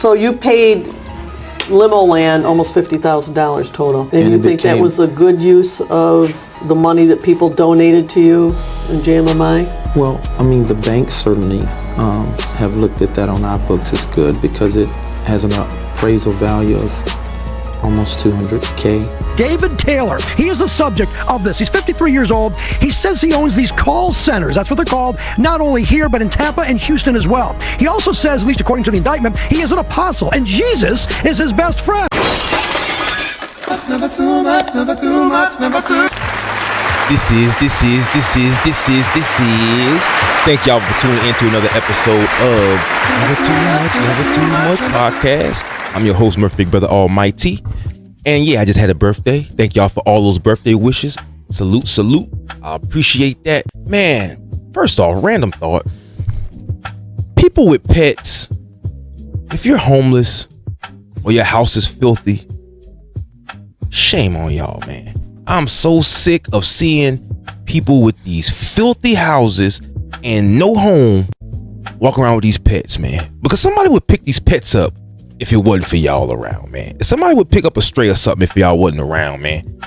So you paid Limo Land almost $50,000 total. And you think that was a good use of the money that people donated to you in JMMI? Well, I mean, the banks certainly have looked at that on our books as good because it has an appraisal value of almost $200K. David Taylor, he is the subject of this. He's 53 years old. He says he owns these call centers. That's what they're called, not only here, but in Tampa and Houston as well. He also says, at least according to the indictment, he is an apostle, and Jesus is his best friend. That's never too much, never too much, never too. This is. Thank y'all for tuning in to another episode of Never Too Much Podcast. I'm your host, Murph Big Brother Almighty. And yeah, I just had a birthday. Thank y'all for all those birthday wishes. Salute. I appreciate that. Man, first off, random thought. People with pets, if you're homeless or your house is filthy, shame on y'all, man. I'm so sick of seeing people with these filthy houses and no home walk around with these pets, man. Because somebody would pick these pets up if it wasn't for y'all around, man. If somebody would pick up a stray or something if y'all wasn't around, man.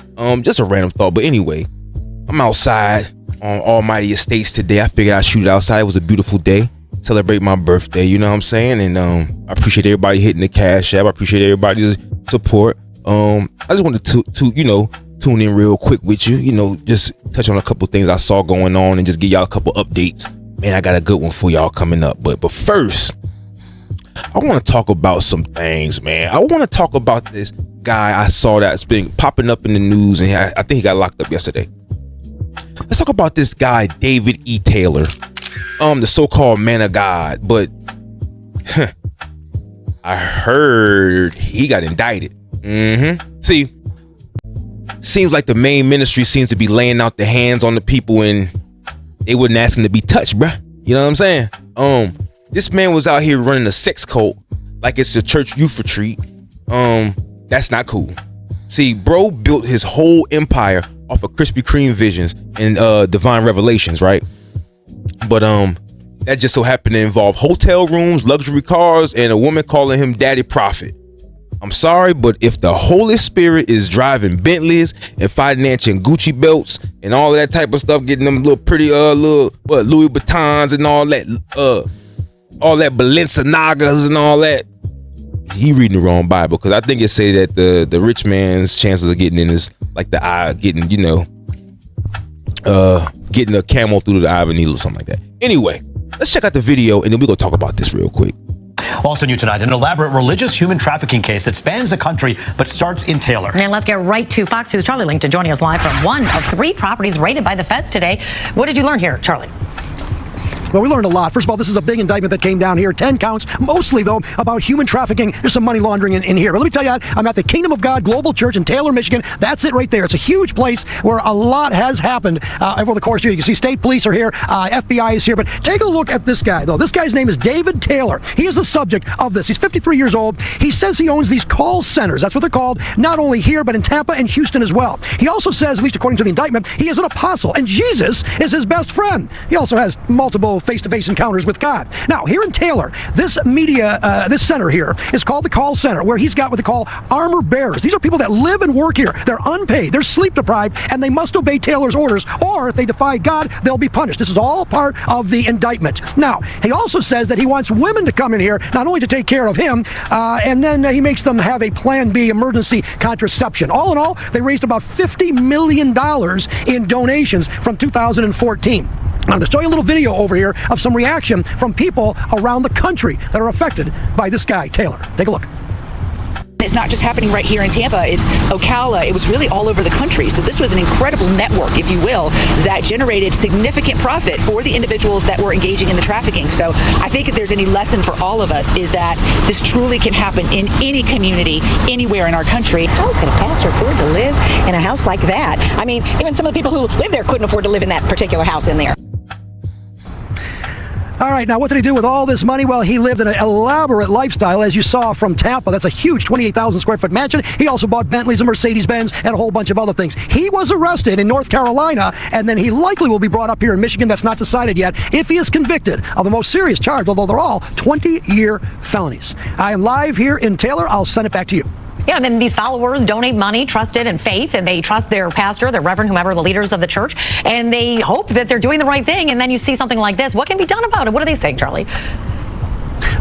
Just a random thought. But anyway, I'm outside on Almighty Estates today. I figured I'd shoot it outside. It was a beautiful day. Celebrate my birthday, you know what I'm saying? And I appreciate everybody hitting the Cash App. I appreciate everybody's support. I just wanted to tune in real quick with you, just touch on a couple things I saw going on and just give y'all a couple updates. Man, I got a good one for y'all coming up. But first, I want to talk about some things, man. I want to talk about this guy I saw that's been popping up in the news, and I think he got locked up yesterday. Let's talk about this guy, David E. Taylor, the so-called man of God. But I heard he got indicted. See, seems like the main ministry seems to be laying out the hands on the people, and they wouldn't ask him to be touched, bruh. You know what I'm saying? This man was out here running a sex cult like it's a church youth retreat. That's not cool. See, bro built his whole empire off of Krispy Kreme visions and divine revelations, right? But that just so happened to involve hotel rooms, luxury cars, and a woman calling him Daddy Prophet. I'm sorry, but if the Holy Spirit is driving Bentleys and financing Gucci belts and all that type of stuff, getting them little pretty Louis Vuittons and all that Balenciagas and all that, he reading the wrong Bible, because I think it say that the rich man's chances of getting in is like the eye, getting a camel through the eye of a needle or something like that. Anyway, let's check out the video and then we're gonna talk about this real quick. Also new tonight, an elaborate religious human trafficking case that spans the country but starts in Taylor. And let's get right to Fox News' Charlie Link to joining us live from one of 3 properties raided by the feds today. What did you learn here, Charlie? Well, we learned a lot. First of all, this is a big indictment that came down here, 10 counts, mostly, though, about human trafficking. There's some money laundering in here. But let me tell you, I'm at the Kingdom of God Global Church in Taylor, Michigan. That's it right there. It's a huge place where a lot has happened over the course of the year. You can see state police are here, FBI is here. But take a look at this guy, though. This guy's name is David Taylor. He is the subject of this. He's 53 years old. He says he owns these call centers. That's what they're called, not only here, but in Tampa and Houston as well. He also says, at least according to the indictment, he is an apostle, and Jesus is his best friend. He also has multiple face-to-face encounters with God. Now, here in Taylor, this center here is called the call center, where he's got what they call armor bearers. These are people that live and work here. They're unpaid, they're sleep deprived, and they must obey Taylor's orders, or if they defy God, they'll be punished. This is all part of the indictment. Now, he also says that he wants women to come in here, not only to take care of him, and then he makes them have a Plan B emergency contraception. All in all, they raised about $50 million in donations from 2014. I'm going to show you a little video over here of some reaction from people around the country that are affected by this guy, Taylor. Take a look. It's not just happening right here in Tampa, it's Ocala, it was really all over the country. So this was an incredible network, if you will, that generated significant profit for the individuals that were engaging in the trafficking. So I think if there's any lesson for all of us is that this truly can happen in any community, anywhere in our country. How can a pastor afford to live in a house like that? I mean, even some of the people who live there couldn't afford to live in that particular house in there. All right, now what did he do with all this money? Well, he lived in an elaborate lifestyle, as you saw from Tampa. That's a huge 28,000 square foot mansion. He also bought Bentleys and Mercedes-Benz and a whole bunch of other things. He was arrested in North Carolina, and then he likely will be brought up here in Michigan. That's not decided yet, if he is convicted of the most serious charge, although they're all 20-year felonies. I am live here in Taylor. I'll send it back to you. Yeah, and then these followers donate money, trusted in faith, and they trust their pastor, their reverend, whomever, the leaders of the church, and they hope that they're doing the right thing, and then you see something like this. What can be done about it? What are they saying, Charlie?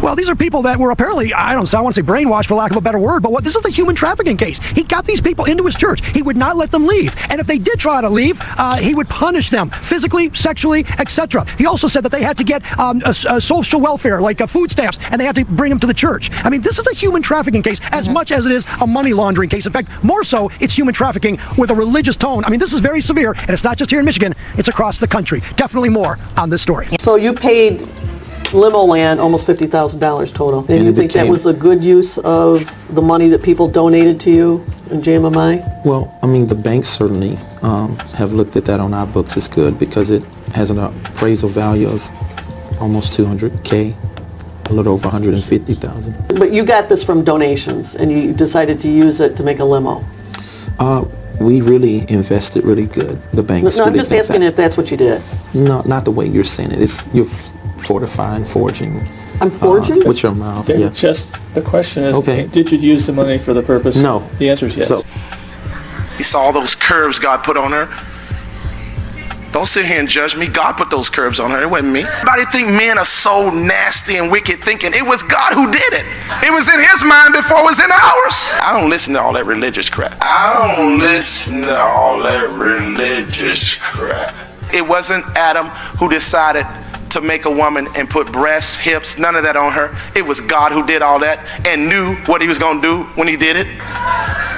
Well, these are people that were apparently, I want to say brainwashed for lack of a better word, but this is a human trafficking case. He got these people into his church. He would not let them leave. And if they did try to leave, he would punish them physically, sexually, etc. He also said that they had to get a social welfare, like food stamps, and they had to bring them to the church. I mean, this is a human trafficking case as much as it is a money laundering case. In fact, more so, it's human trafficking with a religious tone. I mean, this is very severe, and it's not just here in Michigan, it's across the country. Definitely more on this story. So you paid limo land almost $50,000 total. And you think that was a good use of the money that people donated to you in JMMI? Well, I mean, the banks certainly have looked at that on our books as good because it has an appraisal value of almost $200K, a little over $150,000. But you got this from donations and you decided to use it to make a limo? We really invested really good. The banks. No, I'm just asking if that's what you did. No, not the way you're saying it. It's you're fortifying, forging. I'm forging? With your mouth. Then Yeah. just the question is, Okay. did you use the money for the purpose? No. The answer is yes. So, You saw all those curves God put on her. Don't sit here and judge me. God put those curves on her. It wasn't me. Everybody think men are so nasty and wicked thinking it was God who did it. It was in his mind before it was in ours. I don't listen to all that religious crap. It wasn't Adam who decided to make a woman and put breasts, hips, none of that on her. It was God who did all that and knew what he was going to do when he did it.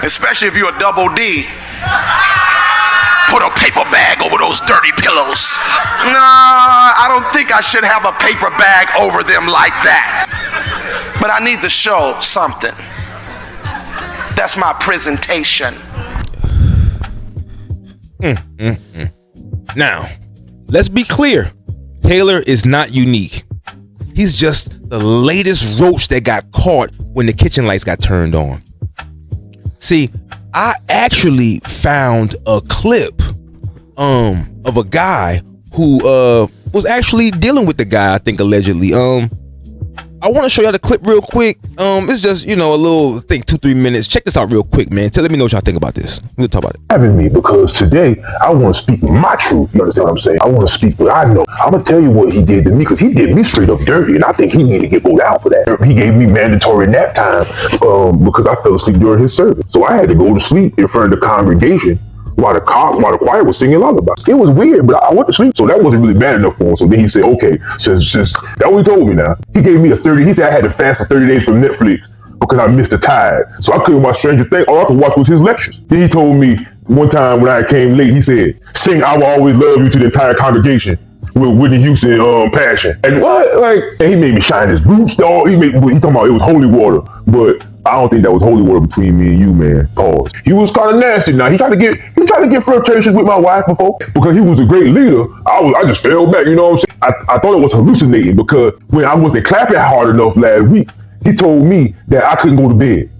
Especially if you're a double D. Put a paper bag over those dirty pillows. Nah, I don't think I should have a paper bag over them like that. But I need to show something. That's my presentation. Now, let's be clear. Taylor is not unique. He's just the latest roach that got caught when the kitchen lights got turned on. See, I actually found a clip of a guy who was actually dealing with the guy, I think allegedly. I want to show y'all the clip real quick. It's just, a little thing, 2-3 minutes. Check this out real quick, man. Let me know what y'all think about this. We'll talk about it. Having me because today I want to speak my truth. You understand what I'm saying? I want to speak what I know. I'm gonna tell you what he did to me because he did me straight up dirty, and I think he needed to go down for that. He gave me mandatory nap time because I fell asleep during his service, so I had to go to sleep in front of the congregation while the choir was singing lullabies. It was weird, but I went to sleep, so that wasn't really bad enough for him. So then he said, okay, since that's what he told me now. He gave me he said I had to fast for 30 days from Netflix because I missed the tide. So I couldn't watch Stranger Things. All I could watch was his lectures. Then he told me one time when I came late, he said, sing I Will Always Love You to the entire congregation with Whitney Houston Passion. And and he made me shine his boots, dog. He talking about it was holy water, but I don't think that was holy water between me and you, man. Pause. He was kind of nasty. Now he tried to get flirtations with my wife before because he was a great leader. I just fell back. You know what I'm saying? I thought it was hallucinating because when I wasn't clapping hard enough last week, he told me that I couldn't go to bed.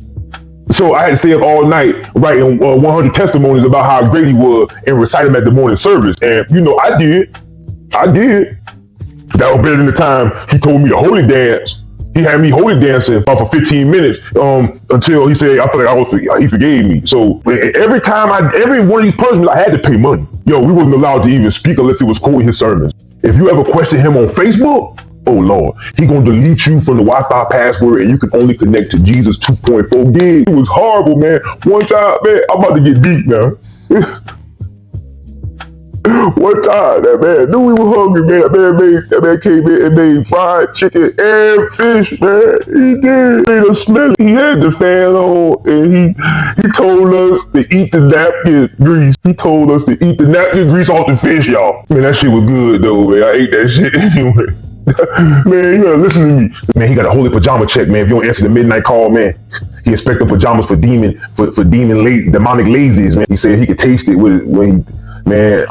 So I had to stay up all night writing 100 testimonies about how great he was and recite them at the morning service. And I did. That was better than the time he told me to holy dance. He had me holy dancing for 15 minutes until he said he forgave me. So every one of these punishments, I had to pay money. We wasn't allowed to even speak unless it was quoting his sermons. If you ever question him on Facebook, oh Lord, he gonna delete you from the Wi-Fi password and you can only connect to Jesus 2.4 gig. It was horrible, man. One time, man, I'm about to get deep now. One time, that man knew we were hungry, man. That man came in and made fried chicken and fish, man. He did. Made us smell it. He had the fan on, and he told us to eat the napkin grease. He told us to eat the napkin grease off the fish, y'all. Man, that shit was good, though, man. I ate that shit anyway. Man, you gotta listen to me. Man, he got a holy pajama check, man. If you don't answer the midnight call, man, he inspected pajamas for demonic lazies, man. He said he could taste it when he. Man,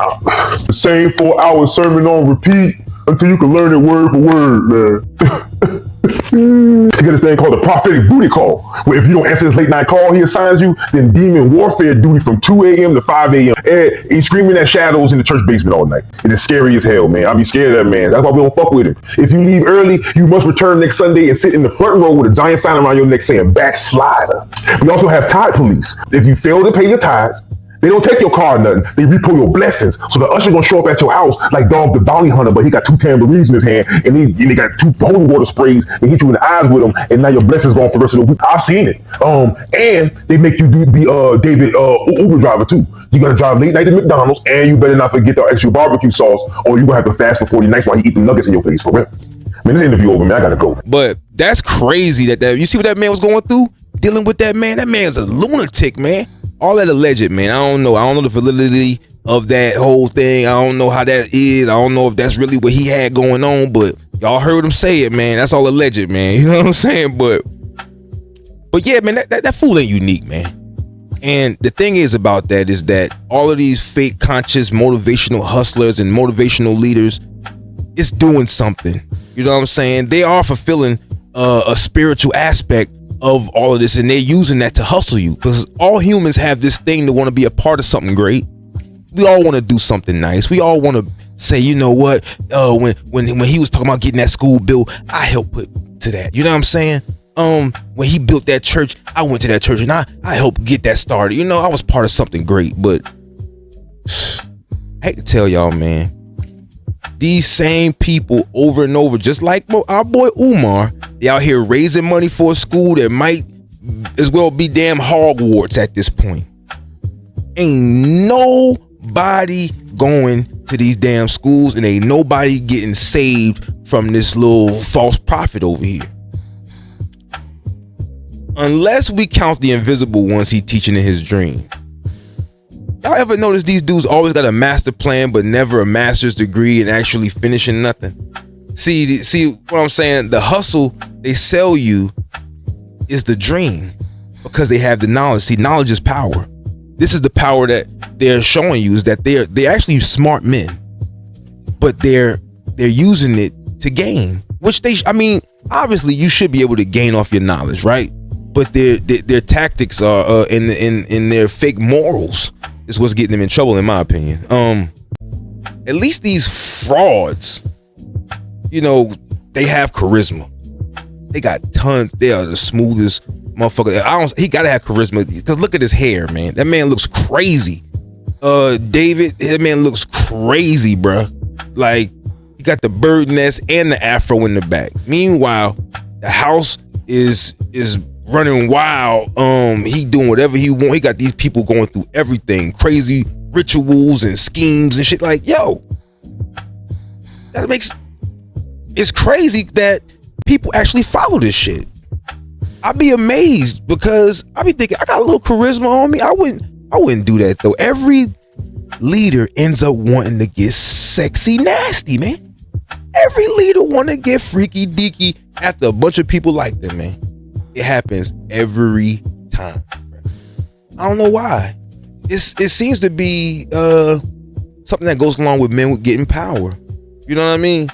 the same 4-hour sermon on repeat until you can learn it word for word, man. You got this thing called the prophetic booty call, where if you don't answer this late night call he assigns you, then demon warfare duty from 2 a.m. to 5 a.m. And he's screaming at shadows in the church basement all night. It is scary as hell, man. I'll be scared of that man. That's why we don't fuck with him. If you leave early, you must return next Sunday and sit in the front row with a giant sign around your neck saying backslider. We also have tithe police. If you fail to pay your tithes, they don't take your car or nothing. They repo your blessings. So the usher gonna show up at your house like Dog the Bounty Hunter, but he got 2 tambourines in his hand, and they got 2 holy water sprays. They hit you in the eyes with them, and now your blessings gone for the rest of the week. I've seen it. And they make you be David Uber driver too. You gotta drive late night to McDonald's, and you better not forget the extra barbecue sauce, or you gonna have to fast for 40 nights while you eat the nuggets in your face for real. Man, this interview over, man. I gotta go. But that's crazy that you see what that man was going through? Dealing with that man. That man's a lunatic, man. All that alleged, man. I don't know the validity of that whole thing. I don't know how that is. I don't know if that's really what he had going on, but y'all heard him say it, man. That's all alleged, man. You know what I'm saying? But yeah, man, that fool ain't unique, man. And the thing is about that is that all of these fake conscious motivational hustlers and motivational leaders is doing something. You know what I'm saying? They are fulfilling a spiritual aspect of all of this, and they're using that to hustle you, because all humans have this thing to want to be a part of something great. We all want to do something nice. We all want to say, you know what, when he was talking about getting that school built, I helped put to that. You know what I'm saying? When he built that church, I went to that church and I helped get that started. You know, I was part of something great. But I hate to tell y'all, man, these same people over and over, just like our boy Umar, they out here raising money for a school that might as well be damn Hogwarts at this point. Ain't nobody going to these damn schools, and ain't nobody getting saved from this little false prophet over here. Unless we count the invisible ones he teaching in his dream. Y'all ever notice these dudes always got a master plan but never a master's degree and actually finishing nothing? See what I'm saying? The hustle they sell you is the dream because they have the knowledge. See, knowledge is power. This is the power that they're showing you, is that they're actually smart men, but they're using it to gain, which obviously you should be able to gain off your knowledge, right? But their tactics are in their fake morals is what's getting them in trouble, in my opinion. At least these frauds, you know, they have charisma. They got tons. They are the smoothest motherfucker. He gotta have charisma, because look at his hair, man. That man looks crazy. David, that man looks crazy, bruh. Like, he got the bird nest and the afro in the back. Meanwhile, the house is running wild. He doing whatever he want. He got these people going through everything, crazy rituals and schemes and shit. Like, yo, it's crazy that people actually follow this shit. I'd be amazed, because I be thinking, I got a little charisma on me. I wouldn't do that though. Every leader ends up wanting to get sexy nasty, man. Every leader want to get freaky deaky after a bunch of people like them, man. It happens every time. I don't know why. It seems to be something that goes along with men with getting power. You know what I mean?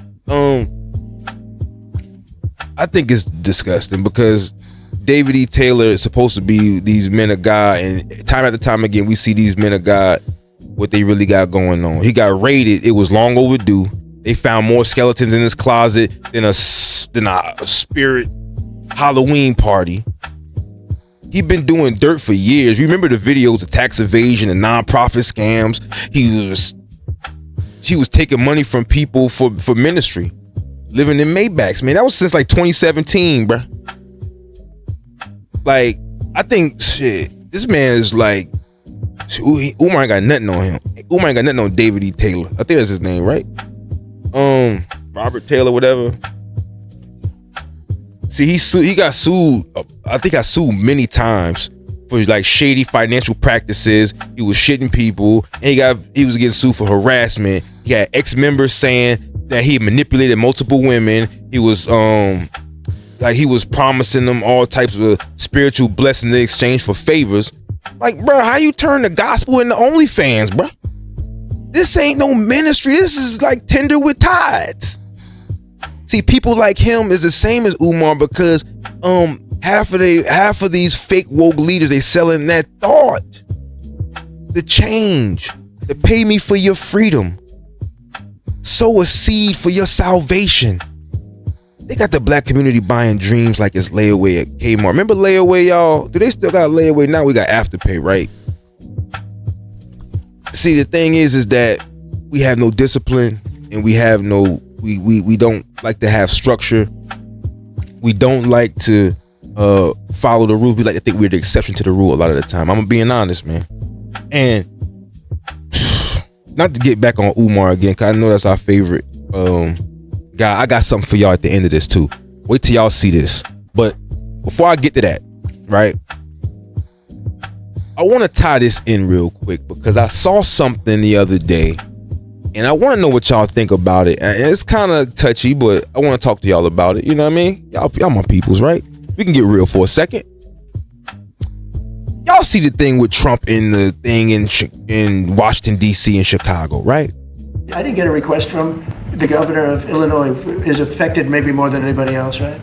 I think it's disgusting, because David E. Taylor is supposed to be these men of God, and time after time again we see these men of God, what they really got going on. He got raided. It was long overdue. They found more skeletons in his closet than a spirit Halloween party. He been doing dirt for years. Remember the videos of tax evasion and nonprofit scams? He was taking money from people for ministry, living in Maybachs, man. That was since like 2017, bruh. Like, I think shit, this man is like, Umar ain't got nothing on him. Umar ain't got nothing on David E. Taylor. I think that's his name, right? Robert Taylor, whatever. See, he got sued. I think got sued many times for like shady financial practices. He was shitting people, and he was getting sued for harassment. He had ex-members saying that he manipulated multiple women. He was he was promising them all types of spiritual blessings in exchange for favors. Like, bro, how you turn the gospel into OnlyFans, bro? This ain't no ministry. This is like Tinder with tithes. See, people like him is the same as Umar because half of these fake woke leaders, they selling that thought. The change. To pay me for your freedom. Sow a seed for your salvation. They got the black community buying dreams like it's layaway at Kmart. Remember layaway, y'all? Do they still got layaway? Now we got afterpay, right? See, the thing is that we have no discipline and we have no, we don't like to have structure. We don't like to follow the rules. We like to think we're the exception to the rule a lot of the time. I'm being honest, man. And not to get back on Umar again, because I know that's our favorite guy. I got something for y'all at the end of this too. Wait till y'all see this. But before I get to that, right, I want to tie this in real quick because I saw something the other day and I want to know what y'all think about it. And it's kind of touchy, but I want to talk to y'all about it. You know what I mean? Y'all my peoples, right? We can get real for a second. Y'all see the thing with Trump in the thing in Washington, D.C. and Chicago, right? I didn't get a request from the governor of Illinois, is affected maybe more than anybody else, right?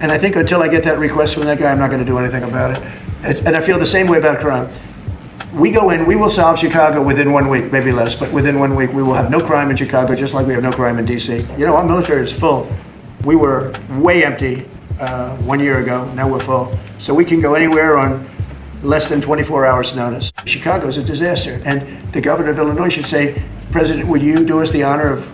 And I think until I get that request from that guy, I'm not going to do anything about it. And I feel the same way about crime. We go in, we will solve Chicago within 1 week, maybe less, but within 1 week, we will have no crime in Chicago, just like we have no crime in D.C. You know, our military is full. We were way empty 1 year ago, now we're full. So we can go anywhere on less than 24 hours notice. Chicago is a disaster, and the governor of Illinois should say, President, would you do us the honor of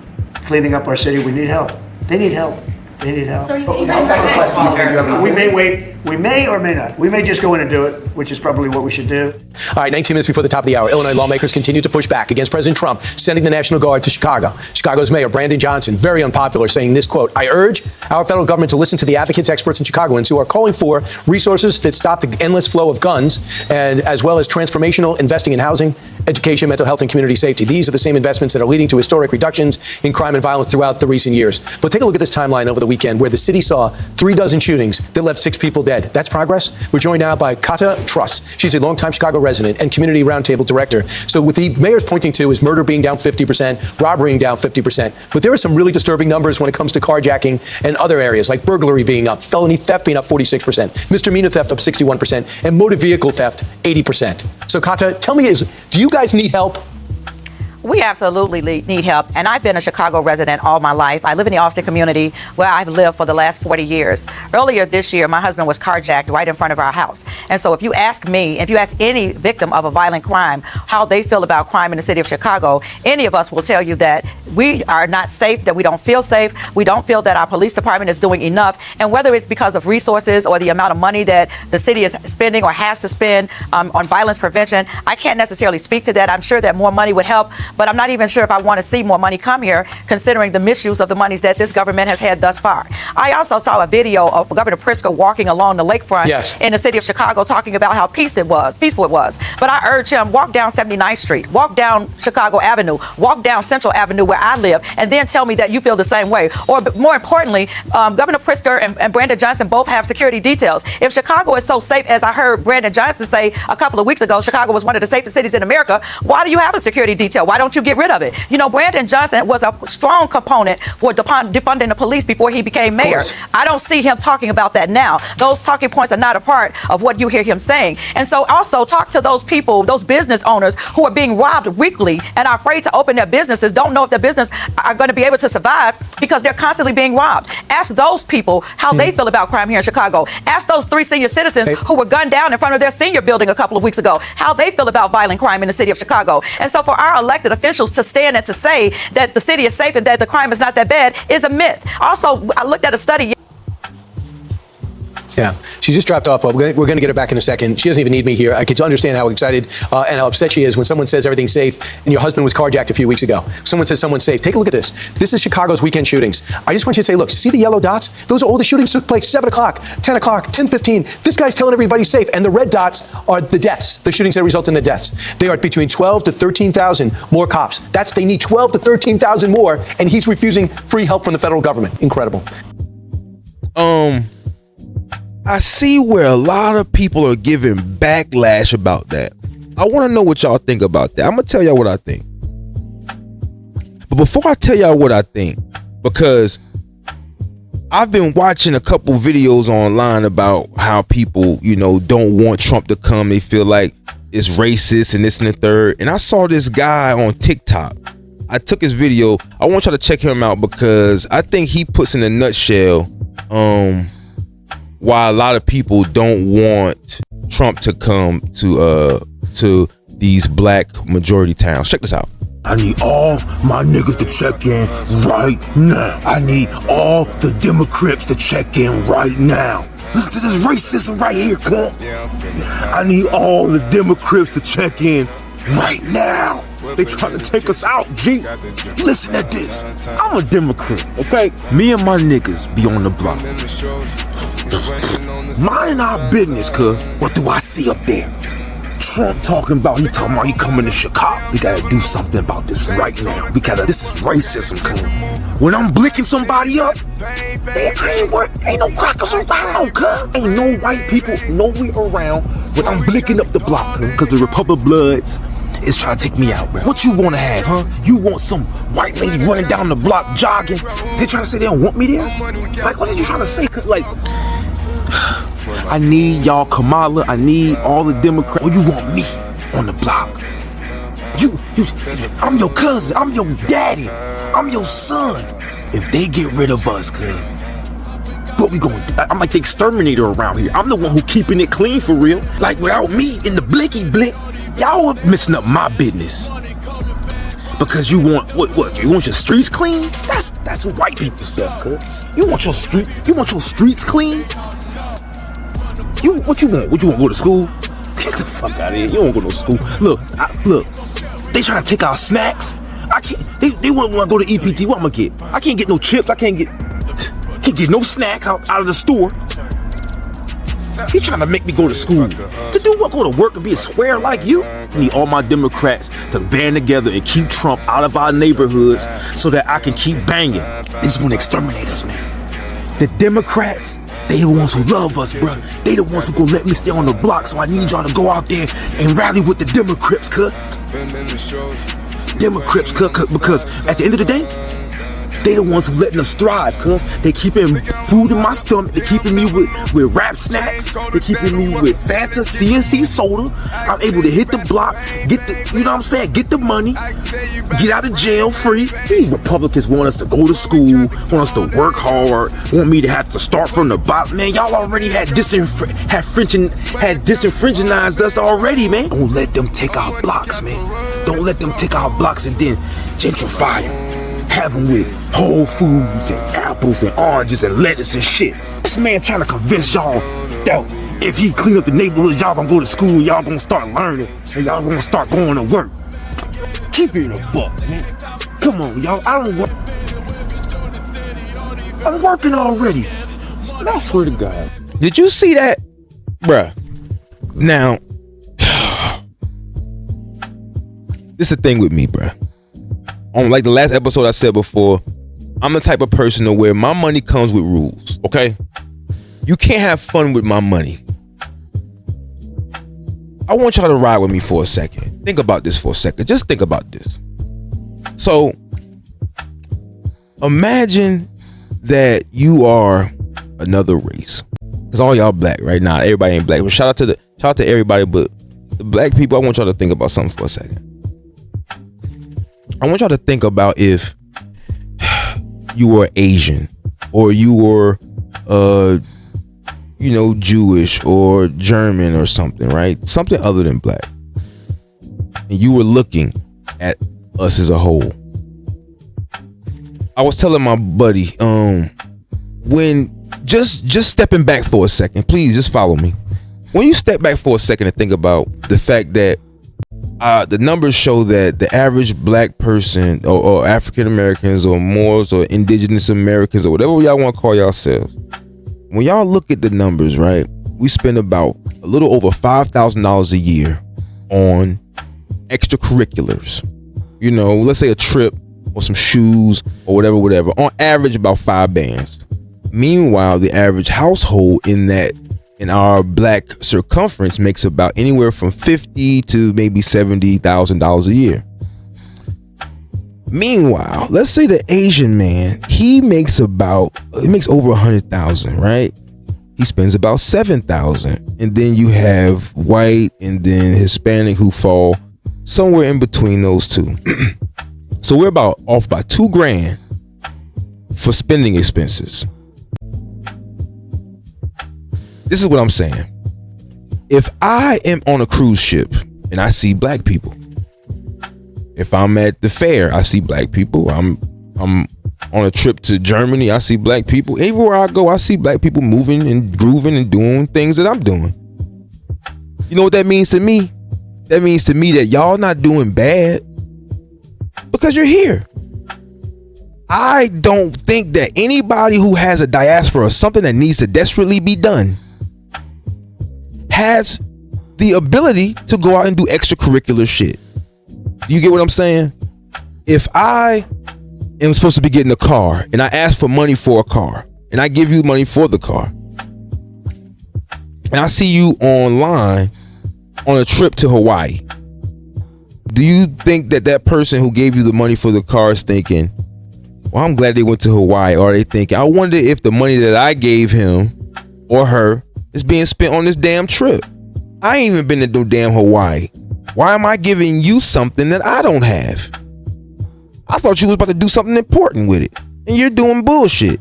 cleaning up our city? We need help. They need help. They need help. So we may wait. We may or may not. We may just go in and do it, which is probably what we should do. All right, 19 minutes before the top of the hour, Illinois lawmakers continue to push back against President Trump sending the National Guard to Chicago. Chicago's Mayor Brandon Johnson, very unpopular, saying this, quote, I urge our federal government to listen to the advocates, experts, and Chicagoans who are calling for resources that stop the endless flow of guns, and as well as transformational investing in housing, education, mental health, and community safety. These are the same investments that are leading to historic reductions in crime and violence throughout the recent years. But take a look at this timeline over the weekend where the city saw 36 shootings that left 6 people dead. That's progress. We're joined now by Kata Truss. She's a longtime Chicago resident and community roundtable director. So what the mayor's pointing to is murder being down 50%, robbery down 50%. But there are some really disturbing numbers when it comes to carjacking and other areas, like burglary being up, felony theft being up 46%, misdemeanor theft up 61%, and motor vehicle theft 80%. So Kata, tell me, do you guys need help? We absolutely need help, and I've been a Chicago resident all my life. I live in the Austin community where I've lived for the last 40 years. Earlier this year, my husband was carjacked right in front of our house. And so if you ask me, if you ask any victim of a violent crime, how they feel about crime in the city of Chicago, any of us will tell you that we are not safe, that we don't feel safe. We don't feel that our police department is doing enough. And whether it's because of resources or the amount of money that the city is spending or has to spend on violence prevention, I can't necessarily speak to that. I'm sure that more money would help. But I'm not even sure if I want to see more money come here, considering the misuse of the monies that this government has had thus far. I also saw a video of Governor Pritzker walking along the lakefront in the city of Chicago, talking about how peaceful it was. But I urge him, walk down 79th Street, walk down Chicago Avenue, walk down Central Avenue where I live, and then tell me that you feel the same way. Or more importantly, Governor Pritzker and Brandon Johnson both have security details. If Chicago is so safe, as I heard Brandon Johnson say a couple of weeks ago, Chicago was one of the safest cities in America, why do you have a security detail? Why don't you get rid of it? You know, Brandon Johnson was a strong component for defunding the police before he became mayor. I don't see him talking about that now. Those talking points are not a part of what you hear him saying. And so also talk to those people, those business owners who are being robbed weekly and are afraid to open their businesses, don't know if their business are going to be able to survive because they're constantly being robbed. Ask those people how they feel about crime here in Chicago. Ask those 3 senior citizens who were gunned down in front of their senior building a couple of weeks ago how they feel about violent crime in the city of Chicago. And so for our elected officials to stand and to say that the city is safe and that the crime is not that bad is a myth. Also, I looked at a study. Yeah, she just dropped off. We're going to get her back in a second. She doesn't even need me here. I can understand how excited and how upset she is when someone says everything's safe and your husband was carjacked a few weeks ago. Someone says someone's safe. Take a look at this. This is Chicago's weekend shootings. I just want you to say, look, see the yellow dots? Those are all the shootings took place 7 o'clock, 10 o'clock, 10:15. This guy's telling everybody safe. And the red dots are the deaths, the shootings that result in the deaths. They are between 12 to 13,000 more cops. They need 12 to 13,000 more, and he's refusing free help from the federal government. Incredible. I see where a lot of people are giving backlash about that. I want to know what y'all think about that. I'm going to tell y'all what I think. But before I tell y'all what I think, because I've been watching a couple videos online about how people, don't want Trump to come. They feel like it's racist and this and the third. And I saw this guy on TikTok. I took his video. I want y'all to check him out because I think he puts in a nutshell why a lot of people don't want Trump to come to these black majority towns. Check this out. I need all my niggas to check in right now. I need all the Democrips to check in right now. Listen to this racism right here, cuz. I need all the Democrips to check in right now. They trying to take us out, G. Listen at this. I'm a Democrat, okay? Me and my niggas be on the block. Mind our business, cuz. What do I see up there? Trump talking about he coming to Chicago. We gotta do something about this right now. This is racism, cuz. When I'm blicking somebody up, ain't no crackers around, cuz. Ain't no white people nowhere around when I'm blicking up the block, cuz. Cause the Republic Bloods is trying to take me out, bro. What you wanna have, huh? You want some white lady running down the block jogging? They trying to say they don't want me there? Like, what are you trying to say? Cause, like, I need y'all Kamala. I need all the Democrats. Or you want me on the block? I'm your cousin. I'm your daddy. I'm your son. If they get rid of us, cuz, what we gonna do? I'm like the exterminator around here. I'm the one who keeping it clean for real. Like, without me in the blicky blink, y'all are messing up my business. Because you want what? You want your streets clean? That's white people stuff, cuz. You want your streets clean? What you want? What you want? Go to school? Get the fuck out of here! You don't go to school. Look. They trying to take our snacks. I can't. They want to go to EPT. What I'm gonna get? I can't get no chips. I can't get no snacks out of the store. He trying to make me go to school. To do what? Go to work and be a square like you? I need all my Democrats to band together and keep Trump out of our neighborhoods so that I can keep banging. They just want to exterminate us, man. The Democrats, they the ones who love us, bro. They the ones who gonna let me stay on the block, so I need y'all to go out there and rally with the Democrips, cuz. Democrips, cuz, because at the end of the day, they the ones who letting us thrive, cuz. They keeping food in my stomach. They keeping me with rap snacks. They keeping me with Fanta, CNC soda. I'm able to hit the block, get the money, get out of jail free. These Republicans want us to go to school, want us to work hard, want me to have to start from the bottom. Man, y'all already had disenfranchised us already, man. Don't let them take our blocks, man. Don't let them take our blocks and then gentrify them. Have them with Whole Foods and apples and oranges and lettuce and shit. This man trying to convince y'all that if he clean up the neighborhood, y'all gonna go to school, y'all gonna start learning, and y'all gonna start going to work. Keep it in a buck, man. Come on, y'all. I'm working already. And I swear to God. Did you see that? Bruh. Now, this is the thing with me, bruh. On like the last episode I said before, I'm the type of person to where my money comes with rules, okay? You can't have fun with my money. I want y'all to ride with me for a second. Think about this for a second. Just think about this. So, imagine that you are another race. Because all y'all black right now. Everybody ain't black. But shout out to everybody, but the black people, I want y'all to think about something for a second. I want y'all to think about if you were Asian or you were, Jewish or German or something, right? Something other than black. And you were looking at us as a whole. I was telling my buddy, when just stepping back for a second, please just follow me. When you step back for a second and think about the fact that the numbers show that the average black person or African Americans or Moors or indigenous Americans or whatever y'all want to call yourselves, when y'all look at the numbers, right, we spend about a little over $5,000 a year on extracurriculars. Let's say a trip or some shoes or whatever. On average, about 5 bands. Meanwhile, the average household in our black circumference makes about anywhere from $50,000 to maybe $70,000 a year. Meanwhile, let's say the Asian man, he makes over 100,000, right? He spends about 7,000. And then you have white and then Hispanic who fall somewhere in between those two. So we're about off by $2,000 for spending expenses. This is what I'm saying. If I am on a cruise ship and I see black people, if I'm at the fair, I see black people. I'm on a trip to Germany, I see black people. Everywhere I go, I see black people moving and grooving and doing things that I'm doing. You know what that means to me? That means to me that y'all not doing bad because you're here. I don't think that anybody who has a diaspora or something that needs to desperately be done has the ability to go out and do extracurricular shit. Do you get what I'm saying? If I am supposed to be getting a car and I ask for money for a car and I give you money for the car and I see you online on a trip to Hawaii, do you think that that person who gave you the money for the car is thinking, well, I'm glad they went to Hawaii? Or are they thinking, I wonder if the money that I gave him or her is being spent on this damn trip? I ain't even been to no damn Hawaii. Why am I giving you something that I don't have? I thought you was about to do something important with it, and you're doing bullshit.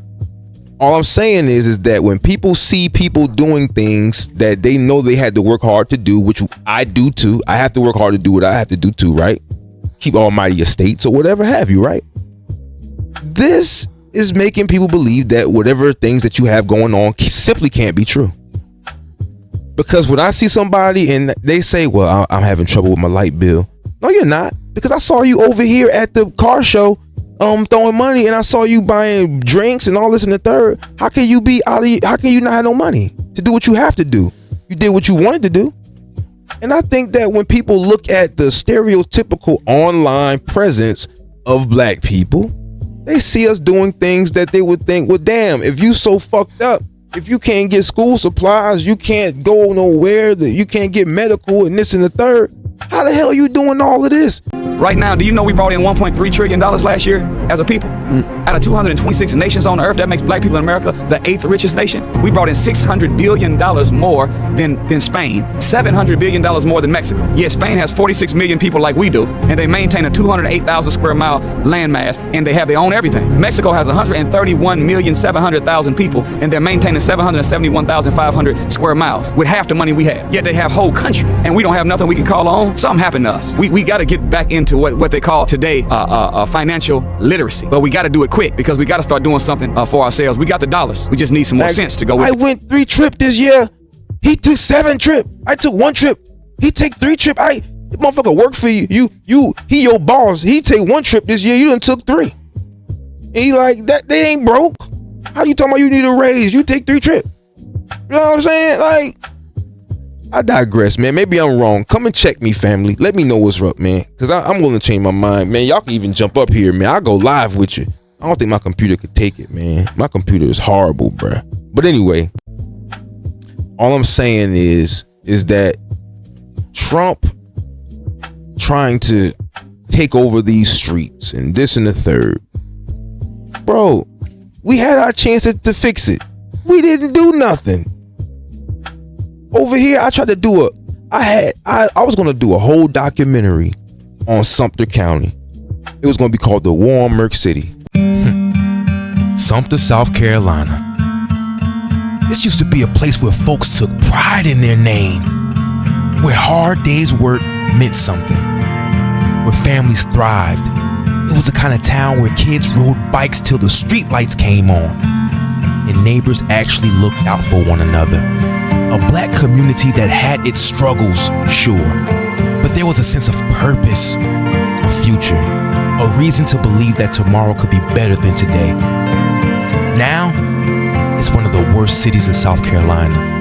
All I'm saying is that when people see people doing things that they know they had to work hard to do, which I do too, I have to work hard to do what I have to do too, right? Keep almighty estates or whatever have you, right? This is making people believe that whatever things that you have going on simply can't be true. Because when I see somebody and they say, well, I'm having trouble with my light bill. No, you're not. Because I saw you over here at the car show throwing money, and I saw you buying drinks and all this and the third. How can you not have no money to do what you have to do? You did what you wanted to do. And I think that when people look at the stereotypical online presence of black people, they see us doing things that they would think, well, damn, if you so fucked up, if you can't get school supplies, you can't go nowhere, you can't get medical and this and the third, how the hell are you doing all of this? Right now, do you know we brought in $1.3 trillion last year as a people? Out of 226 nations on earth, that makes black people in America the 8th richest nation. We brought in $600 billion more than Spain, $700 billion more than Mexico. Yet Spain has 46 million people like we do, and they maintain a 208,000 square mile landmass, and they have their own everything. Mexico has 131,700,000 people, and they're maintaining 771,500 square miles with half the money we have. Yet they have whole countries, and we don't have nothing we can call on. Something happened to us. We got to get back into what they call today financial literacy. But we got to do it quick because we got to start doing something for ourselves. We got the dollars. We just need some more sense to go with it. I went 3 trips this year. He took 7 trips. I took 1 trip. He take 3 trips. The motherfucker work for you. He your boss. He take 1 trip this year. You done took 3. And he like, that they ain't broke. How you talking about you need a raise? You take 3 trips. You know what I'm saying? Like, I digress, man. Maybe I'm wrong. Come and check me, family. Let me know what's up, man. Because I'm willing to change my mind, man. Y'all can even jump up here, man. I'll go live with you. I don't think my computer could take it, man. My computer is horrible, bruh. But anyway, all I'm saying is that Trump trying to take over these streets and this and the third. Bro, we had our chance to fix it. We didn't do nothing. Over here, I tried to do I was going to do a whole documentary on Sumter County. It was going to be called The War on Merk City. Sumter, South Carolina. This used to be a place where folks took pride in their name, where hard days' work meant something, where families thrived. It was the kind of town where kids rode bikes till the street lights came on, and neighbors actually looked out for one another. A black community that had its struggles, sure, but there was a sense of purpose, a future, a reason to believe that tomorrow could be better than today. Now, it's one of the worst cities in South Carolina.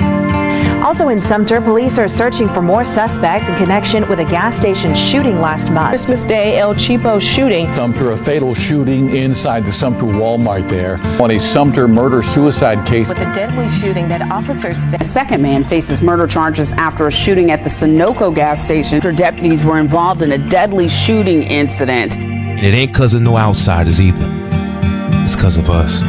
Also in Sumter, police are searching for more suspects in connection with a gas station shooting last month. Christmas Day El Cheapo shooting. Sumter, a fatal shooting inside the Sumter Walmart there. On a Sumter murder-suicide case. With a deadly shooting that officers say. A second man faces murder charges after a shooting at the Sunoco gas station. After deputies were involved in a deadly shooting incident. And it ain't cause of no outsiders either. It's cause of us.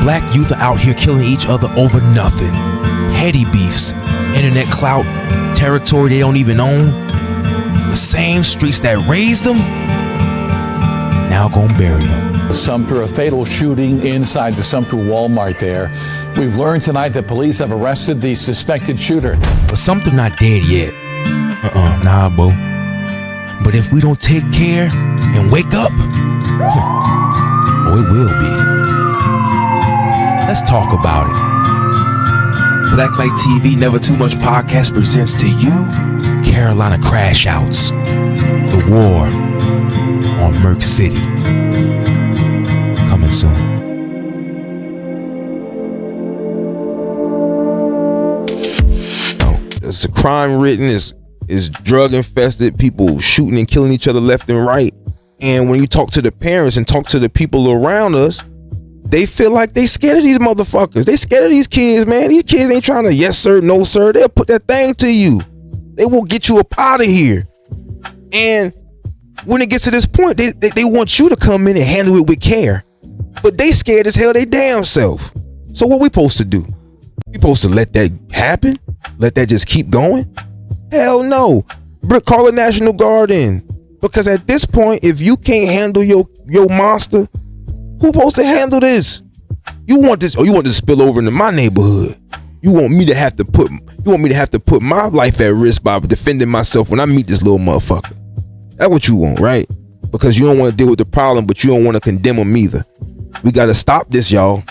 Black youth are out here killing each other over nothing. Petty beefs, internet clout, territory they don't even own. The same streets that raised them, now gonna bury them. Sumter, a fatal shooting inside the Sumter Walmart there. We've learned tonight that police have arrested the suspected shooter. But Sumter not dead yet. Nah, bro. But if we don't take care and wake up, oh, it will be. Let's talk about it. Blacklite TV Never Too Much Podcast presents to you Carolina Crash Outs, the war on Merk City. Coming soon. It's a crime ridden, is drug infested, people shooting and killing each other left and right. And when you talk to the parents and talk to the people around us, they feel like they scared of these motherfuckers. They scared of these kids, man. These kids ain't trying to yes sir, no sir. They'll put that thing to you. They will get you up out of here. And when it gets to this point, they want you to come in and handle it with care. But they scared as hell they damn self. So what we supposed to do? We supposed to let that happen? Let that just keep going? Hell no. Call the National Guard in. Because at this point, if you can't handle your monster, who's supposed to handle this? You want this, or you want this to spill over into my neighborhood? You want me to have to put my life at risk by defending myself when I meet this little motherfucker? That's what you want, right? Because you don't want to deal with the problem, but you don't want to condemn them either. We got to stop this, y'all.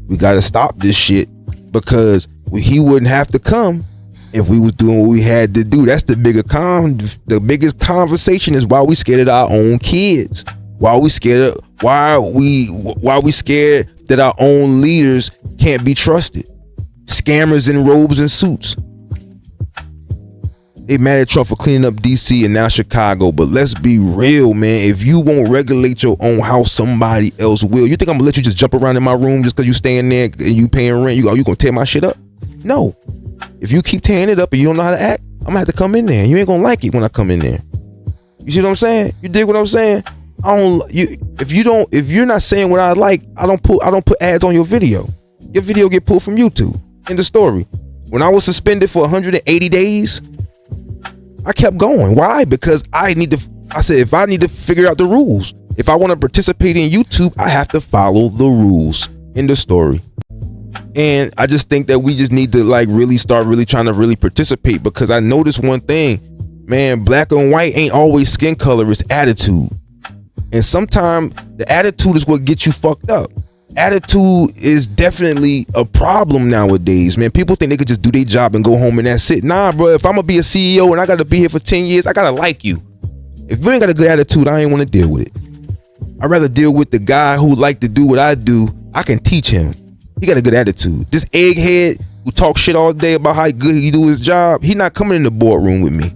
We got to stop this shit, because he wouldn't have to come if we was doing what we had to do. That's the biggest conversation is why we scared of our own kids. Why we scared that our own leaders can't be trusted. Scammers in robes and suits. They mad at Trump for cleaning up DC and now Chicago, but let's be real, man. If you won't regulate your own house, somebody else will. You think I'm gonna let you just jump around in my room just because you staying there and you paying rent? You gonna tear my shit up? No. If you keep tearing it up and you don't know how to act, I'm gonna have to come in there. You ain't gonna like it when I come in there. You see what I'm saying? You dig what I'm saying? If you're not saying what I like, I don't put ads on your video. Your video get pulled from YouTube. In the story. When I was suspended for 180 days, I kept going. Why? Because I said if I need to figure out the rules. If I want to participate in YouTube, I have to follow the rules in the story. And I just think that we just need to really start trying to participate, because I noticed one thing, man, black and white ain't always skin color, it's attitude. And sometimes the attitude is what gets you fucked up. Attitude is definitely a problem nowadays, man. People think they could just do their job and go home and that's it. Nah, bro, if I'm gonna be a CEO and I gotta be here for 10 years, I gotta like you. If you ain't got a good attitude, I ain't wanna deal with it. I'd rather deal with the guy who like to do what I do. I can teach him. He got a good attitude. This egghead who talks shit all day about how good he do his job, he not coming in the boardroom with me.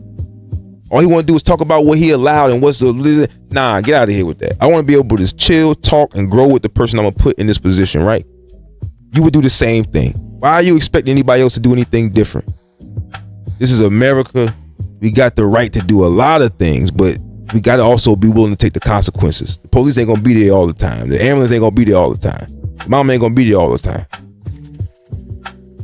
All he want to do is talk about what he allowed and what's the... Nah, get out of here with that. I want to be able to just chill, talk, and grow with the person I'm going to put in this position, right? You would do the same thing. Why are you expecting anybody else to do anything different? This is America. We got the right to do a lot of things, but we got to also be willing to take the consequences. The police ain't going to be there all the time. The ambulance ain't going to be there all the time. The mom ain't going to be there all the time.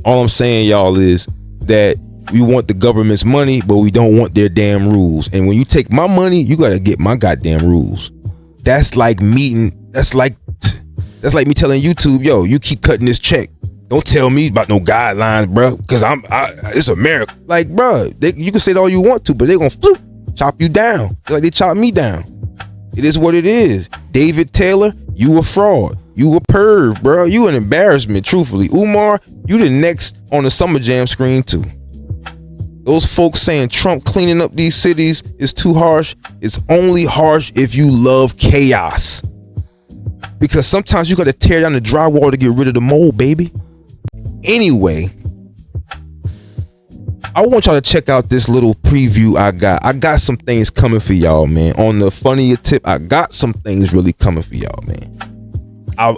All I'm saying, y'all, is that we want the government's money, but we don't want their damn rules. And when you take my money, you gotta get my goddamn rules. That's like me telling YouTube, yo, you keep cutting this check. Don't tell me about no guidelines, bro, because it's America. Like, bro, you can say it all you want to, but they're gonna chop you down like they chop me down. It is what it is. David Taylor, you a fraud. You a perv, bro. You an embarrassment, truthfully. Umar, you the next on the Summer Jam screen too. Those folks saying Trump cleaning up these cities is too harsh. It's only harsh if you love chaos. Because sometimes you got to tear down the drywall to get rid of the mold, baby. Anyway, I want y'all to check out this little preview I got. I got some things coming for y'all, man. On the funnier tip, I got some things really coming for y'all, man.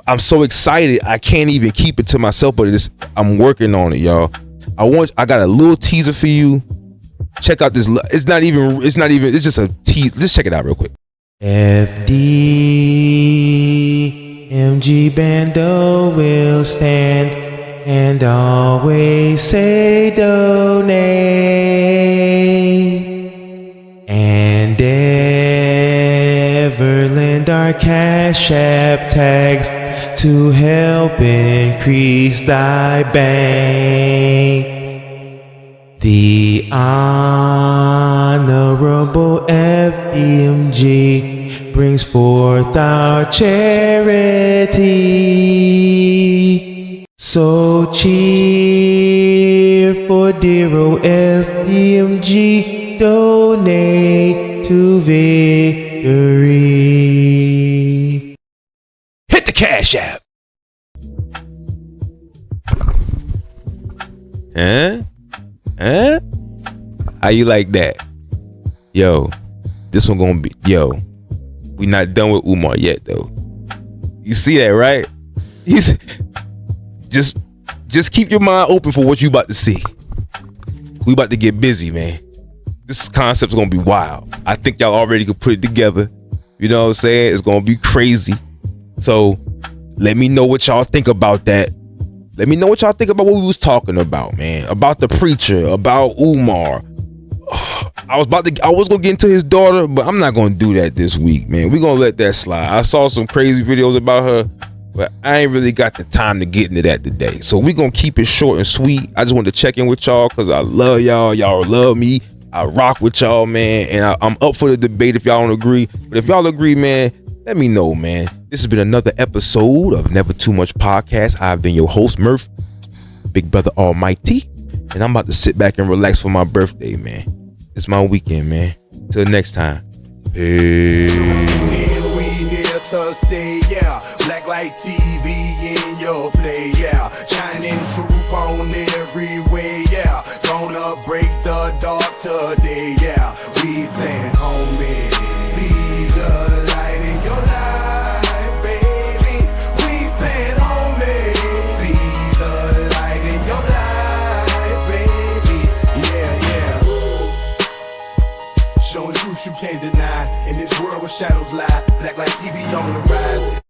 I'm so excited. I can't even keep it to myself, but I'm working on it, y'all. I got a little teaser for you. Check out this. It's just a tease. Just check it out real quick. FDMG Bando will stand and always say donate and ever lend our Cash App tags to help increase thy bank. The Honorable FDMG brings forth our charity. So cheer for dear old FDMG, donate to victory. Hit the Cash App. Huh? How you like that? Yo, this one gonna be, we not done with Umar yet though. You see that, right? Just keep your mind open for what you about to see. We about to get busy, man. This concept's gonna be wild. I think y'all already could put it together. You know what I'm saying? It's gonna be crazy. So let me know what y'all think about that. Let me know what y'all think about what we was talking about, man. About the preacher, about Umar. I was gonna get into his daughter, but I'm not gonna do that this week, man. We're gonna let that slide. I saw some crazy videos about her, but I ain't really got the time to get into that today. So we're gonna keep it short and sweet. I just wanted to check in with y'all because I love y'all. Y'all love me. I rock with y'all, man. And I'm up for the debate if y'all don't agree. But if y'all agree, man, let me know, man. This has been another episode of Never Too Much Podcast. I've been your host, Murph, Big Brother Almighty. And I'm about to sit back and relax for my birthday, man. It's my weekend, man. Till next time. Peace. We here to stay, yeah. Blacklite TV in your play, yeah. Shining truth on every way, yeah. Gonna break the dark today, yeah. We saying, homie, see the light in your life, baby. We saying, homie, see the light in your life, baby. Yeah, yeah. Showing truth you can't deny. In this world where shadows lie, Blacklite TV on the rise.